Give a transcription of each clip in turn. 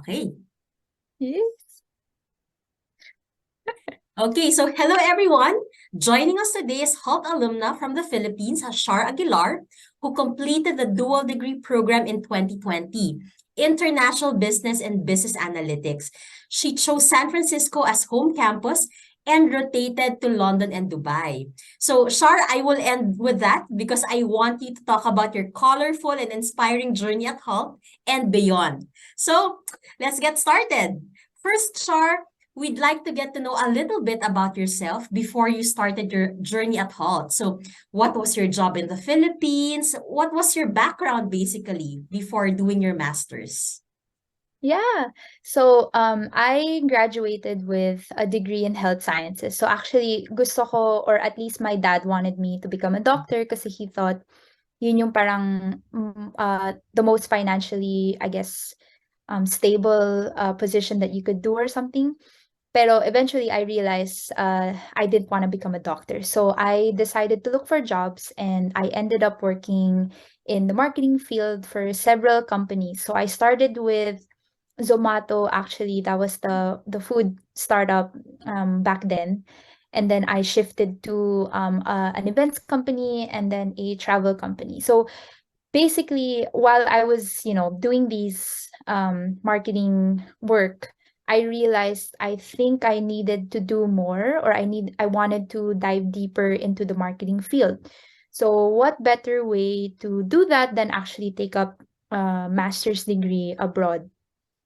Okay. Yes. Okay, so hello everyone. Joining us today is Hult Alumna from the Philippines, Shar Aguilar, who completed the dual degree program in 2020, International Business and Business Analytics. She chose San Francisco as home campus and rotated to London and Dubai. So, Shar, I will end with that because I want you to talk about your colorful and inspiring journey at Hult and beyond. So, let's get started. First, Shar, we'd like to get to know a little bit about yourself before you started your journey at Halt. So, what was your job in the Philippines? What was your background basically before doing your master's? Yeah. So I graduated with a degree in health sciences. So actually gusto ko, or at least my dad wanted me to become a doctor kasi he thought yun yung parang the most financially, I guess, stable position that you could do or something. Pero eventually I realized I didn't want to become a doctor. So I decided to look for jobs and I ended up working in the marketing field for several companies. So I started with Zomato. Actually, that was the food startup back then. And then I shifted to an events company and then a travel company. So basically, while I was, doing these marketing work, I realized I think I needed to do more, or I wanted to dive deeper into the marketing field. So what better way to do that than actually take up a master's degree abroad?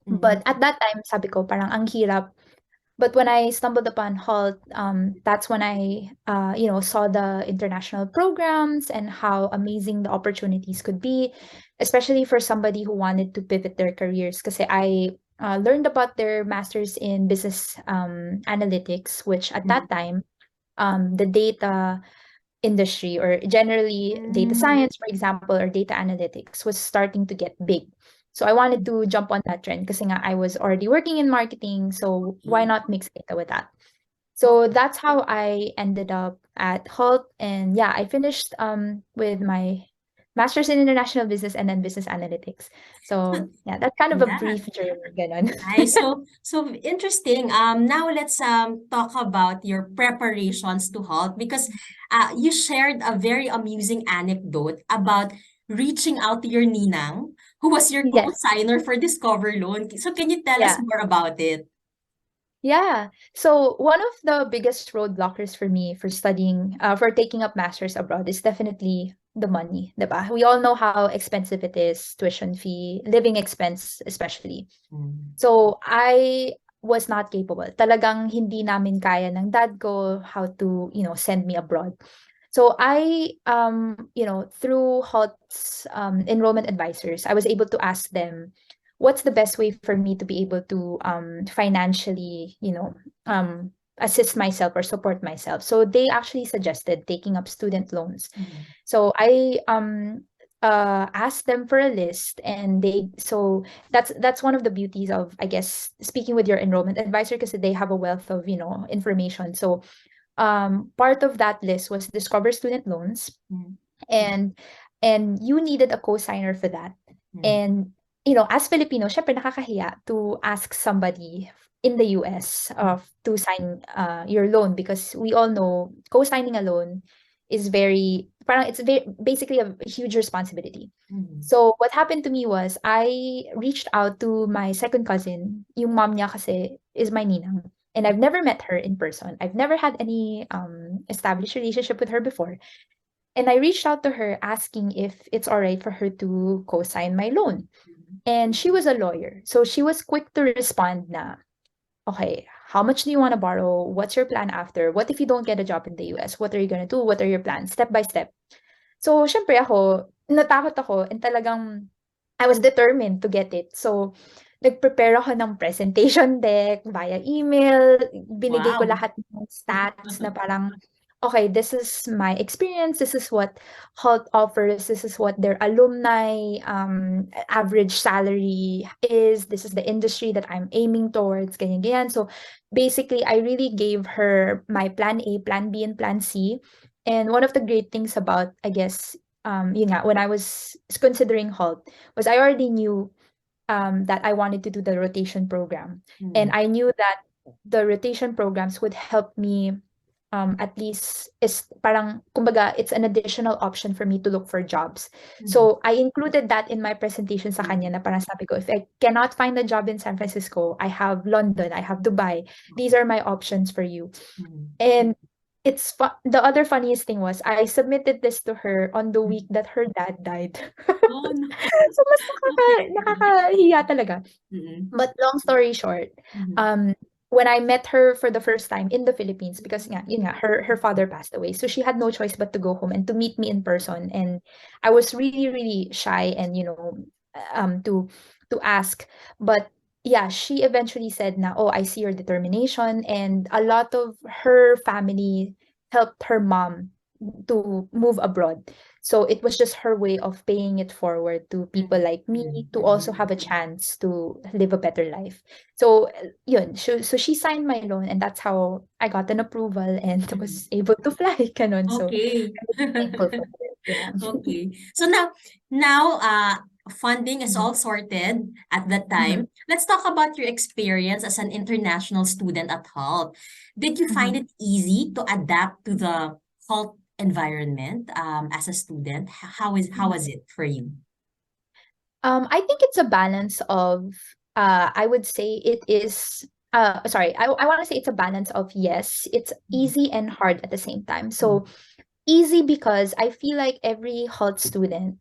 But Mhm. at that time, sabi ko, parang ang hirap. But when I stumbled upon Hult, that's when I, saw the international programs and how amazing the opportunities could be, especially for somebody who wanted to pivot their careers. Because I learned about their masters in business analytics, which at that time, the data industry, or generally data Mhm. science, for example, or data analytics, was starting to get big. So I wanted to jump on that trend kasi nga I was already working in marketing, so why Okay. not mix data with that? Oh, So that's how I ended up at Hult. And yeah, I finished with my master's in international business and then business analytics. So yeah, that's kind of a yeah. brief journey, ganon. Nice. So interesting. Now let's talk about your preparations to halt because you shared a very amusing anecdote about reaching out to your ninang, who was your Yes. co-signer for Discover Loan. So can you tell us Yeah. more about it? Yeah. So one of the biggest roadblockers for me for studying, for taking up masters abroad is definitely the money, diba? We all know how expensive it is, tuition fee, living expense especially. Mm. So I was not capable. Talagang hindi namin kaya ng dad ko how to, send me abroad. So through HOTS enrollment advisors, I was able to ask them what's the best way for me to be able to financially, assist myself or support myself. So they actually suggested taking up student loans. Mm. So I asked them for a list, and that's one of the beauties of, I guess, speaking with your enrollment advisor, because they have a wealth of, information. So part of that list was Discover Student Loans, Mm. and you needed a co-signer for that. Mm. And as Filipino, syempre nakakahiya to ask somebody in the US to sign your loan, because we all know co-signing a loan is very parang it's very basically a huge responsibility. Mm. So what happened to me was I reached out to my second cousin. Yung mom niya kasi is my ninang. And I've never met her in person. I've never had any established relationship with her before. And I reached out to her asking if it's all right for her to co-sign my loan. Mm. And she was a lawyer. So she was quick to respond na, okay, how much do you want to borrow? What's your plan after? What if you don't get a job in the US? What are you gonna do? What are your plans? Step by step. So, syempre ako, natakot ako, and talagang I was determined to get it. So, nag-prepare ako ng presentation deck via email. Binigay ko Wow. lahat ng stats na parang, okay, this is my experience. This is what Hult offers. This is what their alumni average salary is. This is the industry that I'm aiming towards. Ganyan, ganyan. So, basically, I really gave her my plan A, plan B, and plan C. And one of the great things about, I guess, yun nga, when I was considering Hult, was I already knew that I wanted to do the rotation program. And I knew that the rotation programs would help me at least is parang kumbaga it's an additional option for me to look for jobs. So I included that in my presentation sa kanya na parang sabi ko, if I cannot find a job in San Francisco, I have London, I have Dubai. These are my options for you. And the other funniest thing was I submitted this to her on the week that her dad died. Oh, no. So mas Okay. nakakahiya talaga. Mm-mm. But long story short, Mhm. when I met her for the first time in the Philippines, because nga, yun nga, her father passed away. So she had no choice but to go home and to meet me in person. And I was really, really shy and, to ask. But yeah, she eventually said na, oh, I see your determination. And a lot of her family helped her mom to move abroad. So it was just her way of paying it forward to people like me to also have a chance to live a better life. So yun, so she signed my loan and that's how I got an approval and was able to fly kanon. So Okay. I'm really thankful for her. Yeah. Okay. So now, funding is Mhm. all sorted at that Mhm. time. Let's talk about your experience as an international student at Hult. Did you find Mhm. it easy to adapt to the Hult environment as a student? How Mhm. was it for you? I think it's a balance of I would say it is sorry, I want to say it's a balance of yes, it's Mhm. easy and hard at the same time. Mhm. So easy because I feel like every Hult student,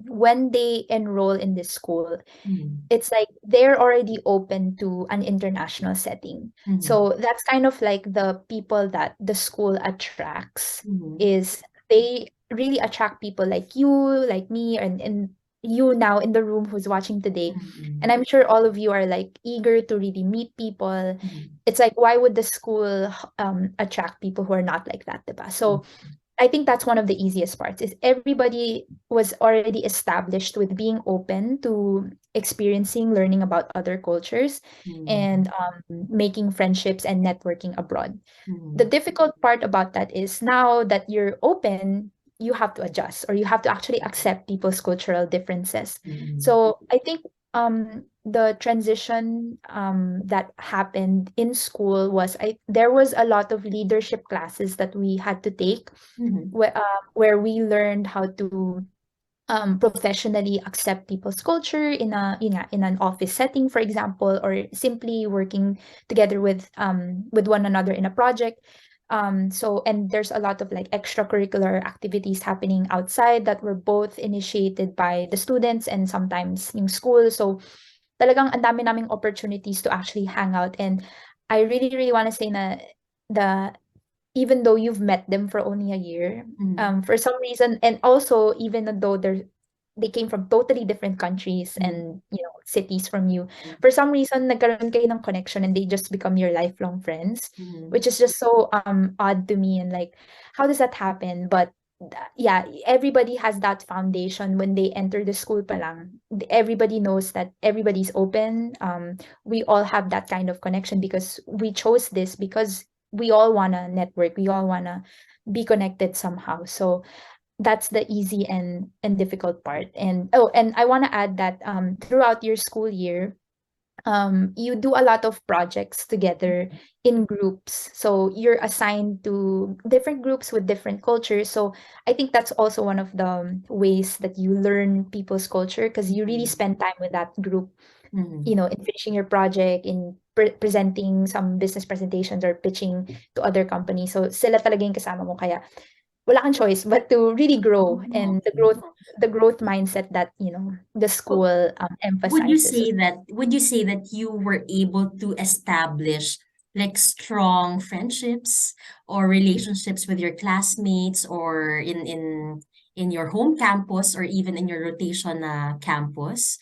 when they enroll in this school, Mhm. it's like they're already open to an international setting. Mhm. So that's kind of like the people that the school attracts Mhm. is they really attract people like you, like me, and you now in the room who's watching today. And Mhm. I'm sure all of you are like eager to really meet people. Mhm. It's like why would the school attract people who are not like that, diba? So I think that's one of the easiest parts is everybody was already established with being open to experiencing, learning about other cultures, Mhm. and making friendships and networking abroad. The Mhm. difficult part about that is now that you're open, you have to adjust or you have to actually accept people's cultural differences. Mhm. So I think the transition that happened in school was there was a lot of leadership classes that we had to take Mhm. where we learned how to professionally accept people's culture in in an office setting, for example, or simply working together with one another in a project. So and there's a lot of like extracurricular activities happening outside that were both initiated by the students and sometimes yung school. So talagang ang dami naming opportunities to actually hang out. And I really, really want to say na the even though you've met them for only a year, Mhm. for some reason, and also even though they came from totally different countries Mhm. and cities from you, for some reason nagkaroon kayo ng connection and they just become your lifelong friends, Mhm. which is just so odd to me and like how does that happen? But yeah, everybody has that foundation when they enter the school pa lang. Everybody knows that everybody's open. We all have that kind of connection because we chose this because we all want to network, we all want to be connected somehow. So that's the easy and difficult part. And oh, and I want to add that throughout your school year, you do a lot of projects together in groups. So you're assigned to different groups with different cultures. So I think that's also one of the ways that you learn people's culture because you really Mhm. spend time with that group, Mhm. in finishing your project, in presenting some business presentations or pitching to other companies. So sila talaga yung kasama mo kaya wala kang choice but to really grow Oh, and okay. the growth mindset that the But school would you emphasizes. So say that you were able to establish like strong friendships or relationships with your classmates or in your home campus or even in your rotation campus?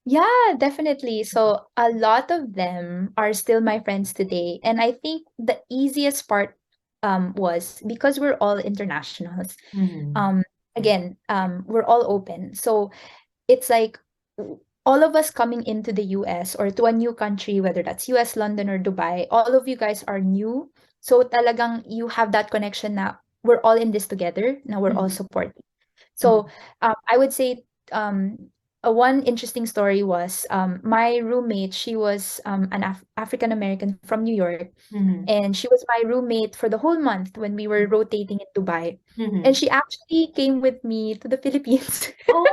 yeah, definitely. So a lot of them are still my friends today. And I think the easiest part was because we're all internationals. Mhm. Um Again, we're all open. So it's like all of us coming into the US or to a new country, whether that's US, London, or Dubai, all of you guys are new. So talagang you have that connection na we're all in this together, now we're all Mhm. supporting. So Mhm. I would say um one interesting story was my roommate, she was an African American from New York, Mm-hmm. and she was my roommate for the whole month when we were rotating in Dubai. And Mm-hmm. she actually came with me to the Philippines. Oh,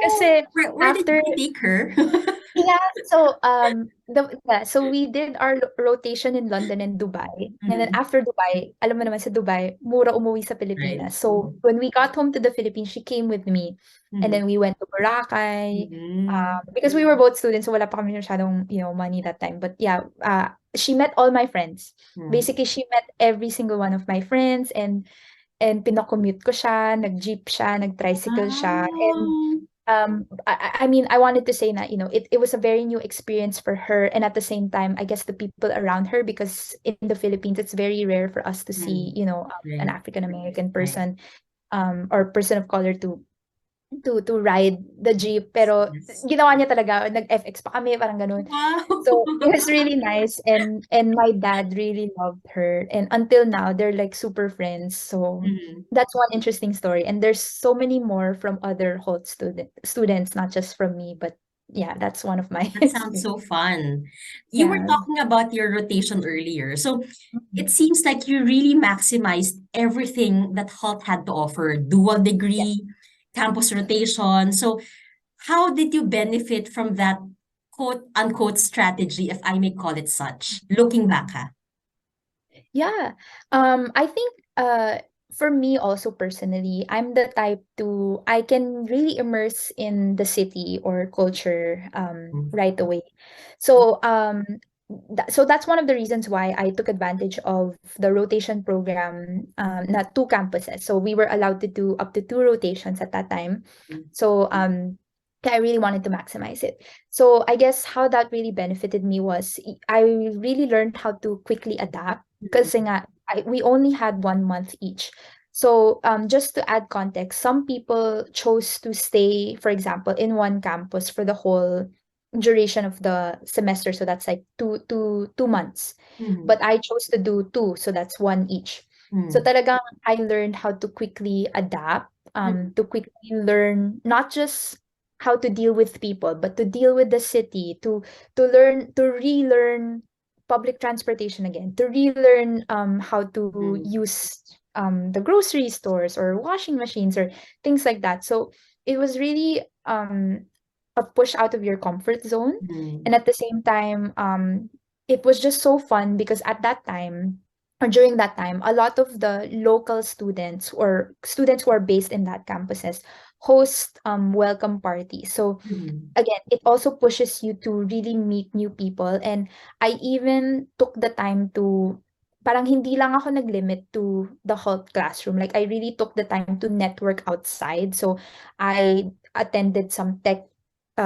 Kasi where did after you take her? yeah, so so we did our rotation in London and Dubai. And then Mm-hmm. after Dubai, alam mo naman sa Dubai, mura umuwi sa Right. Pilipinas. So when we got home to the Philippines, she came with me. And Mm-hmm. then we went to Boracay. Mm-hmm. Because we were both students, so wala pa kami masyadong, money that time. But yeah, she met all my friends. Basically, she met every single one of my friends, and pinakommute ko siya, nag-jeep siya, nag-tricycle siya. And Wow. I mean, I wanted to say that, it was a very new experience for her, and at the same time, I guess the people around her, because in the Philippines, it's very rare for us to see, Mm. an Right. African American Right. person, or person of color to ride the jeep. Pero Yes. ginawa niya talaga, nag-FX pa kami, parang ganun. Wow. So it was really nice, and my dad really loved her, and until now they're like super friends. So Mhm. that's one interesting story, and there's so many more from other Holt students, not just from me, but yeah, that's one of my That sounds so experience. fun. You were Yeah. talking about your rotation earlier. So Mhm. it seems like you really maximized everything that Hult had to offer, dual Yeah. degree, campus rotation. So how did you benefit from that quote unquote strategy, if I may call it such, looking back? Huh? Yeah. I think for me also personally, I'm the type to I can really immerse in the city or culture right away. So so that's one of the reasons why I took advantage of the rotation program, not two campuses. So we were allowed to do up to two rotations at that time. So I really wanted to maximize it. So I guess how that really benefited me was I really learned how to quickly adapt kasi nga, we only had 1 month each. So, just to add context, some people chose to stay, for example, in one campus for the whole duration of the semester. So that's like 2 months. Mhm. But I chose to do two, so that's one each. So Mhm. talagang I learned how to quickly adapt, Mhm. to quickly learn not just how to deal with people, but to deal with the city, to relearn public transportation again, to relearn how to Mhm. use the grocery stores or washing machines or things like that. So it was really a push out of your comfort zone, Mhm. and at the same time, it was just so fun because at that time, or during that time, a lot of the local students or students who are based in that campuses host welcome parties. So Mhm. again, it also pushes you to really meet new people. And I even took the time to, parang hindi lang ako nag-limit to the Hult classroom. Like, I really took the time to network outside. So I attended some tech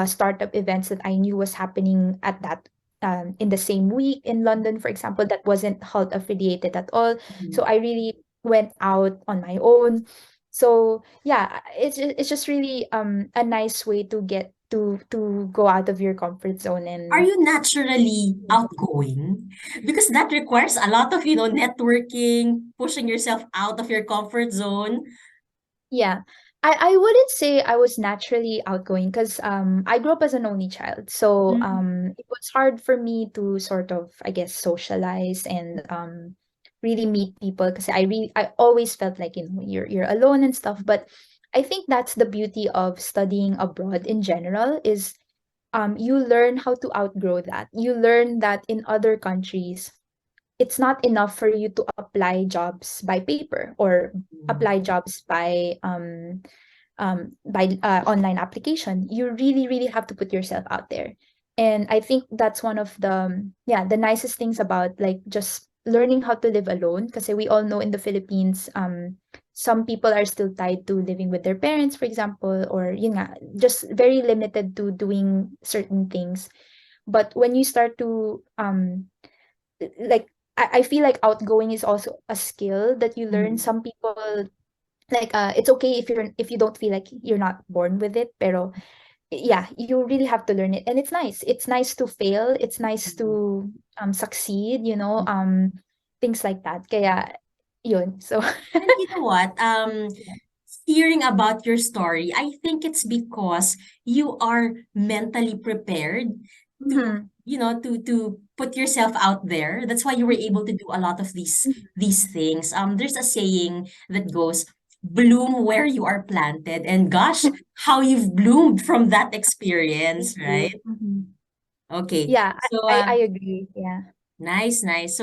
startup events that I knew was happening at that in the same week in London, for example, that wasn't Hult affiliated at all. So Mhm. I really went out on my own. So yeah, it's just really a nice way to get to go out of your comfort zone. Are And you naturally outgoing? Because that requires a lot of, networking, pushing yourself out of your comfort zone. yeah, I wouldn't say I was naturally outgoing because I grew up as an only child. So Mm. it was hard for me to sort of, I guess, socialize and really meet people because I always felt like, you're alone and stuff. But I think that's the beauty of studying abroad in general is you learn how to outgrow that. You learn that in other countries, it's not enough for you to apply jobs by paper or apply jobs by online application. You really, really have to put yourself out there. And I think that's one of the nicest things about like just learning how to live alone. Because we all know in the Philippines, some people are still tied to living with their parents, for example, or just very limited to doing certain things. But when you start to like I feel like outgoing is also a skill that you learn. Mhm. Some people like it's okay if you don't feel like you're not born with it, pero yeah, you really have to learn it. And it's nice to fail, it's nice Mhm. to succeed, things like that. Kaya yun. So And you know what? hearing about your story, I think it's because you are mentally prepared to, Mhm. to put yourself out there. That's why you were able to do a lot of Mhm. these things. There's a saying that goes, bloom where you are planted. And gosh, how you've bloomed from that Thank experience, right? you. Mhm. Okay. Yeah, So I agree. Yeah. nice, nice.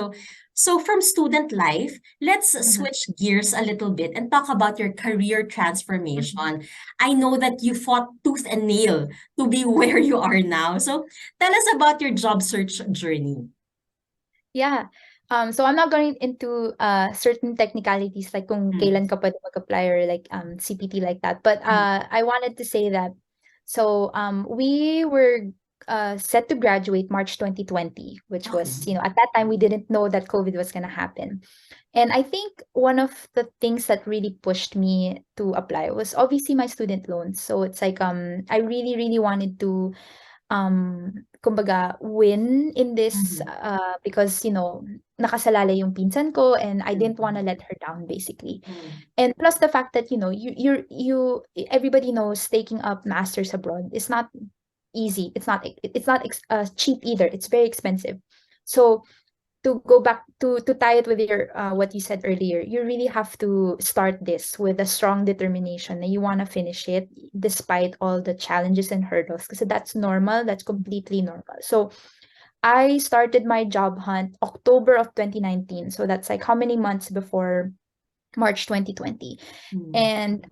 So from student life, let's Mhm. switch gears a little bit and talk about your career Mhm. transformation. I know that you fought tooth and nail to be where you are now. So tell us about your job search journey. Yeah. So I'm not going into certain technicalities like kung Mm, kailan ka pwede mag-apply or like CPT like that. But mm. I wanted to say that we were set to graduate March 2020, which Okay. was, at that time we didn't know that COVID was gonna happen. And I think one of the things that really pushed me to apply was obviously my student loans. So it's like I really, really wanted to kumbaga win in this Mhm, because nakasalalay yung pinsan ko and I didn't want to mm, let her down basically. mm, And plus the fact that you everybody knows taking up masters abroad is not easy. It's not cheap either. It's very expensive. So to go back to tie it with your what you said earlier, you really have to start this with a strong determination that you want to finish it despite all the challenges and hurdles, because that's normal, that's completely normal. So I started my job hunt October of 2019, so that's like how many months before March 2020. mm, And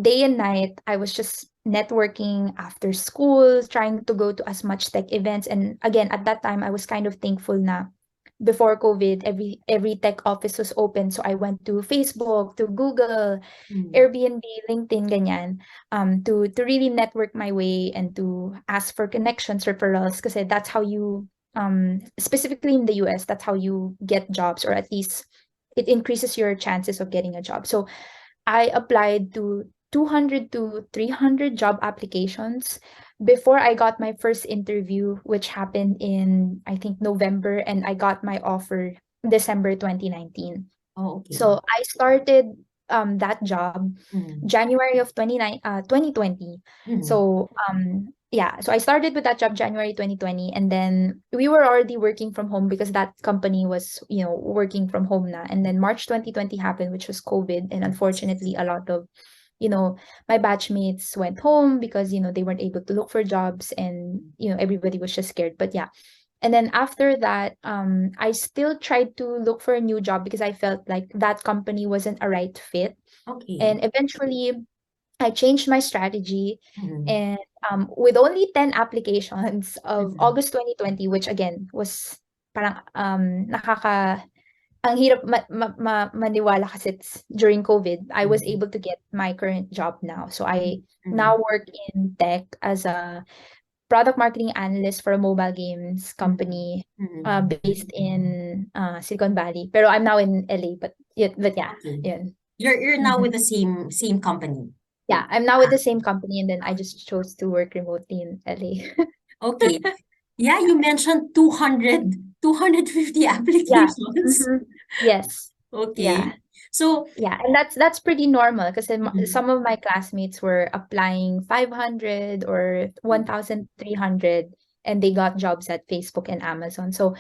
day and night I was just networking after school, trying to go to as much tech events. And again, at that time I was kind of thankful na before COVID, every tech office was open. So I went to Facebook, to Google, mm, Airbnb, LinkedIn, ganyan, to really network my way and to ask for connections, referrals, because that's how you, specifically in the US, that's how you get jobs, or at least it increases your chances of getting a job. So I applied to 200 to 300 job applications before I got my first interview, which happened in, I think, November, and I got my offer December 2019. oh, okay. So I started that job Mm, January of 2020. mm, So yeah, so I started with that job January 2020, and then we were already working from home because that company was, working from home na. And then March 2020 happened, which was COVID, and yes. unfortunately a lot of, you know, my batchmates went home because, they weren't able to look for jobs, and everybody was just scared. But yeah, and then after that, I still tried to look for a new job because I felt like that company wasn't a right fit. Okay. And eventually, I changed my strategy. Mm, And with only 10 applications of mm, August 2020, which again was parang ang hirap maniwala kasi it's during COVID, I was mm, able to get my current job now. So I mm, now work in tech as a product marketing analyst for a mobile games mm, company mm. based in Silicon Valley. Pero I'm now in LA, but yeah, Okay. yun. You're now Mhm. with the same company. Yeah, I'm now with Ah, the same company, and then I just chose to work remotely in LA. okay. Yeah, you mentioned 250 Yeah. applications. Mhm. Yes. Okay. Yeah. So, Yeah, and that's pretty normal because mhm, some of my classmates were applying 500 or 1,300, and they got jobs at Facebook and Amazon. So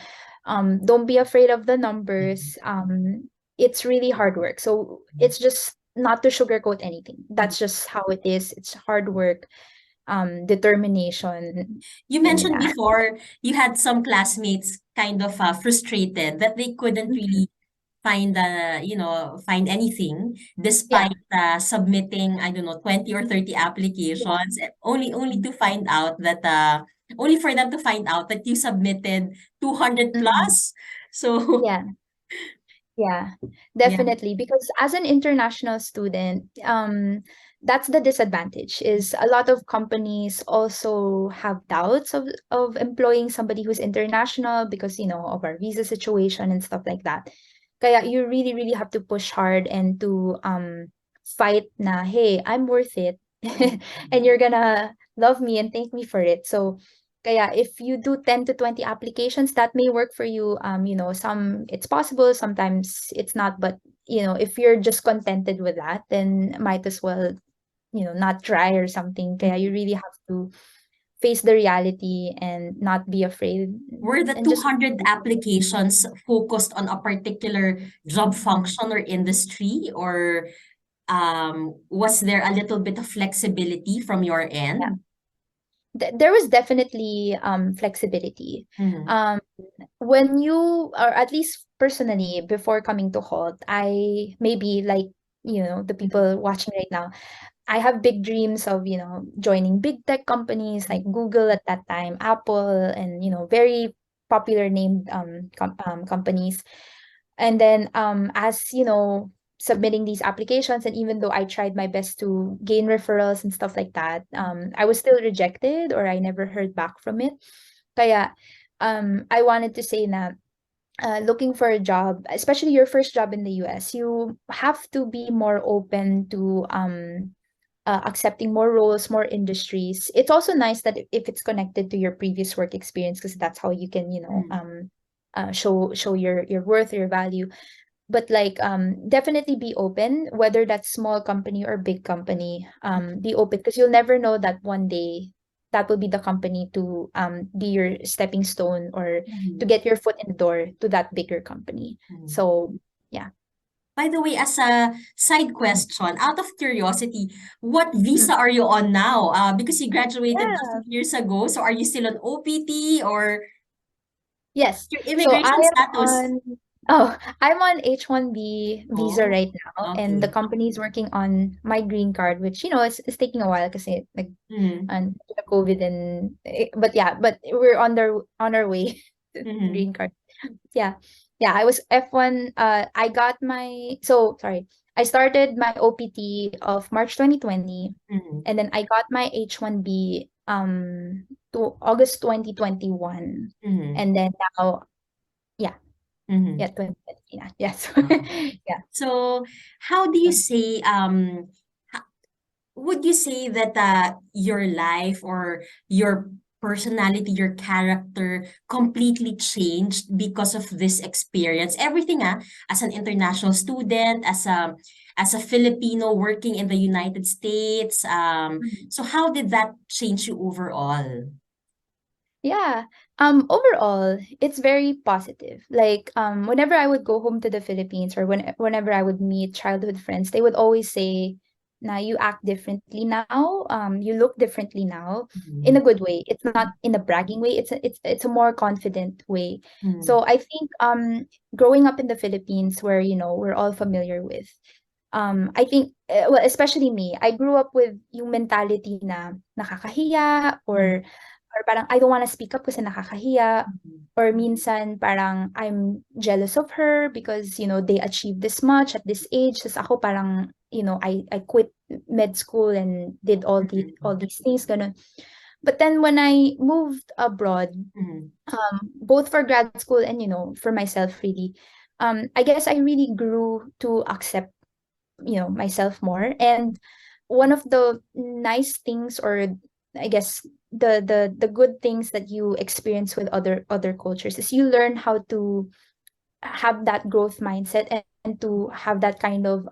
don't be afraid of the mhm, numbers. It's really hard work. So it's just not to sugarcoat anything. mhm. That's just how it is. It's hard work, determination, You and mentioned yeah. before you had some classmates kind of frustrated that they couldn't Mhm. really find anything Yeah. despite submitting, I don't know, 20 or 30 Yeah. applications, only Mhm. to find out that only for them to find out that you submitted 200 Mhm. plus. So, Yeah. Yeah, yeah. definitely. Because as an international student, that's the disadvantage, is a lot of companies also have doubts of employing somebody who's international because, of our visa situation and stuff like that. Kaya you really, really have to push hard and to fight na, hey, I'm worth it. And you're gonna love me and thank me for it. So kaya if you do 10 to 20 applications, that may work for you. Some it's possible, sometimes it's not, but if you're just contented with that, then might as well, not try or something. Kaya you really have to face the reality and not be afraid Were the and just 200 applications focused on a particular job function or industry, or was there a little bit of flexibility from your yeah. end? There was definitely flexibility. Mhm. Um, when you, or at least personally, before coming to Halt, I maybe like, the people watching right now, I have big dreams of, joining big tech companies like Google at that time, Apple, and, very popular named companies. And then as, submitting these applications, and even though I tried my best to gain referrals and stuff like that, I was still rejected, or I never heard back from it. Kaya I wanted to say na looking for a job, especially your first job in the US, you have to be more open to accepting more roles, more industries. It's also nice that if it's connected to your previous work experience, because that's how you can, Mhm. show your worth, your value. But like definitely be open, whether that's small company or big company. Be open, because you'll never know that one day that will be the company to be your stepping stone, or to Mhm. get your foot in the door to that bigger company. Mhm. So yeah. By the way, as a side question, out of curiosity, what Mhm. visa are you on now? Because you graduated a Yeah. few years ago, so are you still on OPT or Yes. your So I immigration am status? on I'm on H-1B visa Oh, right now, and the okay. company is working on my green card, which is taking a while because like Mm-hmm. and the COVID, and but yeah, but we're on our way to Mm-hmm. green card. Yeah. Yeah, I was F1. I got my so sorry. I started my OPT of March 2020, Mm-hmm. and then I got my H-1B to August 2021. Mm-hmm. And then now, yeah, Mm-hmm. 2020 na. Yes. Wow. Yeah. So, how do you say, would you say that your life or your personality, your character completely changed because of this experience? Everything, as an international student, as a Filipino working in the United States. Mhm. So how did that change you overall? Yeah. Overall, it's very positive. Like, whenever I would go home to the Philippines, or whenever I would meet childhood friends, they would always say, "Now you act differently now. You look differently now," in a Mhm. good way. It's not in a bragging way. It's a more confident way. Mhm. So I think growing up in the Philippines, where we're all familiar with, I think, well, especially me, I grew up with yung mentality na nakakahiya, Mhm. or parang I don't wanna speak up kasi nakakahiya, Mhm. or minsan parang I'm jealous of her because, they achieved this much at this age. Tas ako parang, I quit med school and did all Mhm. these things, gano'n. But then when I moved abroad, Mhm. both for grad school and, for myself really, I guess I really grew to accept, myself more. And one of the nice things, or I guess the good things that you experience with other cultures, is you learn how to have that growth mindset, and to have that kind of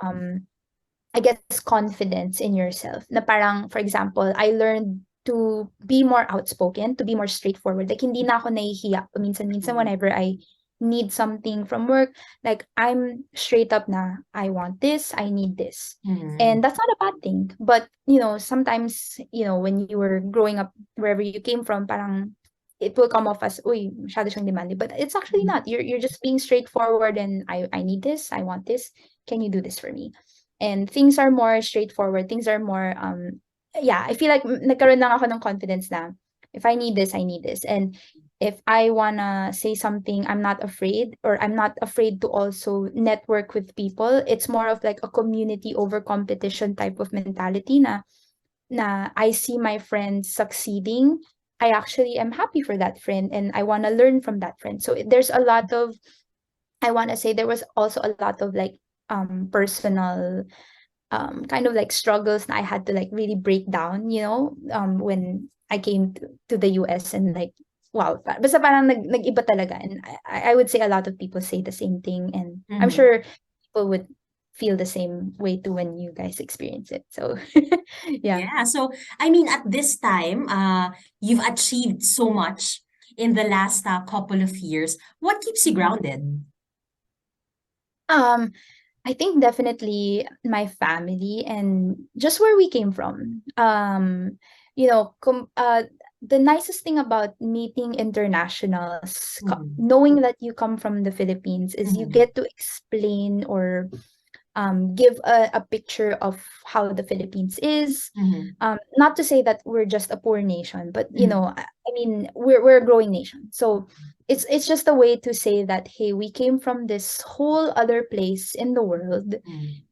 I guess confidence in yourself. Na parang, for example, I learned to be more outspoken, to be more straightforward. Like, hindi na ako nahihiya minsan Mhm. whenever I need something from work. Like, I'm straight up na, I want this, I need this. Mhm. And that's not a bad thing. But, sometimes, when you were growing up wherever you came from, parang it will come off as, uy, masyado siyang demanding. But it's actually Mhm. not. You're just being straightforward, and I need this, I want this. Can you do this for me? And things are more straightforward. Things are more yeah, I feel like nagkaroon lang ako ng confidence na if I need this, I need this. And if I wanna say something, I'm not afraid, or I'm not afraid to also network with people. It's more of like a community over competition type of mentality, na I see my friends succeeding. I actually am happy for that friend, and I wanna learn from that friend. So there's a lot of, I wanna say, there was also a lot of like personal kind of like struggles na I had to like really break down, when I came to the US. And like, wow, basta parang nag-iba talaga. And I would say a lot of people say the same thing, and I'm Mhm. sure people would feel the same way too when you guys experience it. So yeah. Yeah. So, I mean, at this time, you've achieved so much in the last couple of years. What keeps you Mhm. grounded? Um, I think definitely my family and just where we came from. You know, the nicest thing about meeting internationals, Mm-hmm. knowing that you come from the Philippines, is you Mm-hmm. get to explain or give a picture of how the Philippines is. Mm-hmm. Not to say that we're just a poor nation, but you Mm-hmm. know, I mean, we're a growing nation. So it's just a way to say that hey, we came from this whole other place in the world,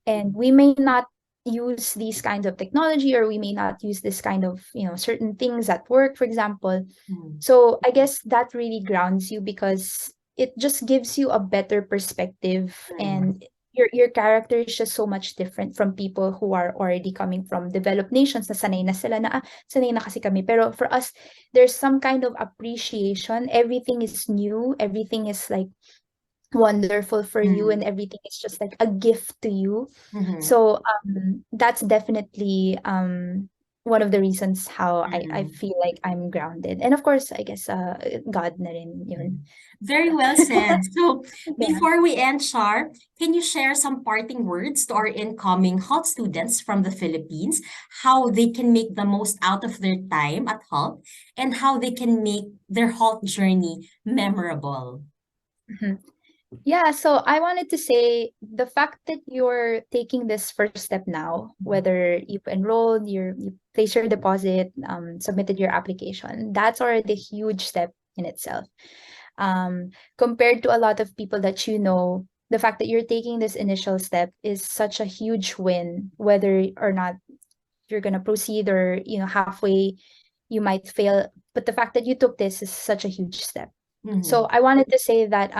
and we may not use these kinds of technology, or we may not use this kind of, you know, certain things at work, for example. Mm-hmm. So I guess that really grounds you because it just gives you a better perspective, Mm-hmm. and your character is just so much different from people who are already coming from developed nations na sanay na sila na sanay na kasi kami. Pero for us, there's some kind of appreciation. Everything is new, everything is like wonderful for you, and everything is just like a gift to you. Mm-hmm. So that's definitely one of the reasons how I Mm-hmm. feel like I'm grounded. And of course, I guess God na rin yun. Very well said. So, Yeah. before we end, Shar, can you share some parting words to our incoming Hult students from the Philippines, how they can make the most out of their time at Hult, and how they can make their Hult journey memorable? Mhm. Yeah, so I wanted to say the fact that you're taking this first step now, whether you've enrolled, you placed your deposit, submitted your application, that's already a huge step in itself. Compared to a lot of people that you know, the fact that you're taking this initial step is such a huge win, whether or not you're gonna proceed, or you know, halfway you might fail. But the fact that you took this is such a huge step. So Mm-hmm. I wanted to say that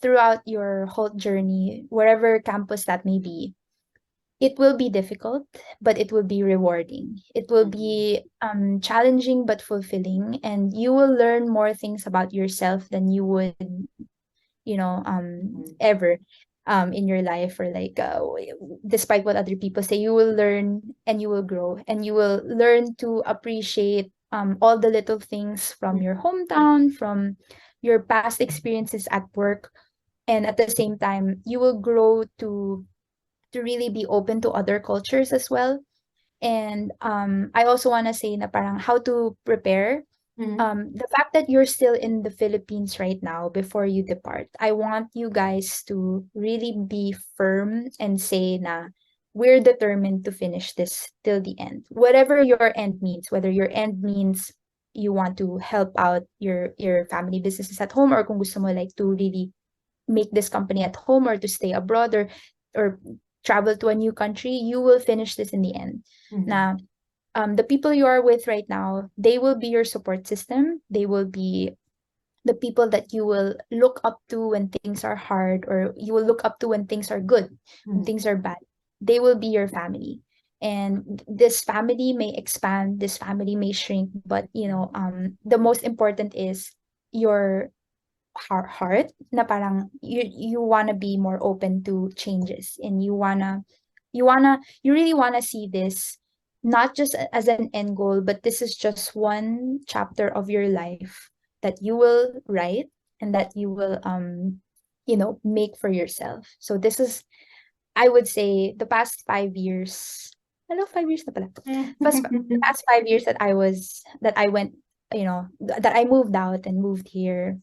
throughout your whole journey, wherever campus that may be, it will be difficult, but it will be rewarding. It will be challenging but fulfilling, and you will learn more things about yourself than you would, you know, ever in your life, or like despite what other people say, you will learn and you will grow, and you will learn to appreciate all the little things from your hometown, from your past experiences at work. And at the same time, you will grow to really be open to other cultures as well. And I also want to say na parang how to prepare. Mm-hmm. The fact that you're still in the Philippines right now before you depart, I want you guys to really be firm and say na we're determined to finish this till the end. Whatever your end means, whether your end means you want to help out your family businesses at home, or kung gusto mo like to really make this company at home, or to stay abroad, or travel to a new country, you will finish this in the end. Mm-hmm. Na the people you are with right now, they will be your support system. They will be the people that you will look up to when things are hard, or you will look up to when things are good, when Mm-hmm. things are bad. They will be your family. And this family may expand, this family may shrink, but you know, the most important is your heart, na parang you want to be more open to changes, and you really want to see this not just as an end goal, but this is just one chapter of your life that you will write, and that you will you know, make for yourself. So this is, I would say, the past 5 years, hello, 5 years na pala, the past 5 years that I went, you know, that I moved out and moved here,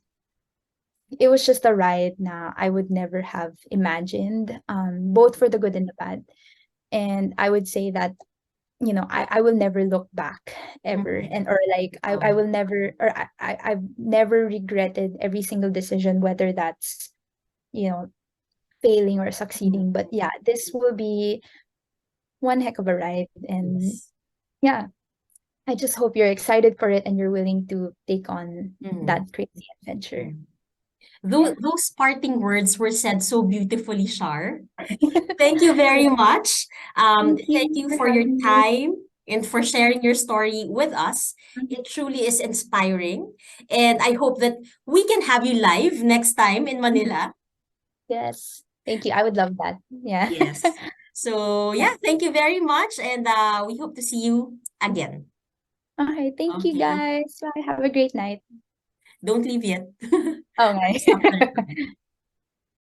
it was just a ride na I would never have imagined, both for the good and the bad. And I would say that, you know, I will never look back ever. Mm-hmm. And or like I Wow. will never, or I've never regretted every single decision, whether that's, you know, failing or Mhm. succeeding. But yeah, this will be one heck of a ride. And Yes. yeah, I just hope you're excited for it and you're willing to take on Mm-hmm. that crazy adventure. Those, Yeah. those parting words were said so beautifully, Shar. Thank you very much. Thank Thank you you for for your having me. time and for sharing your story with us. It truly is inspiring. And I hope that we can have you live next time in Manila. Yes. Thank you. I would love that. Yeah. Yes. So Yeah. yeah, thank you very much, and we hope to see you again. All right. Thank you, Okay. guys. Bye. Have a great night. Don't leave yet. Okay. Stop the recording.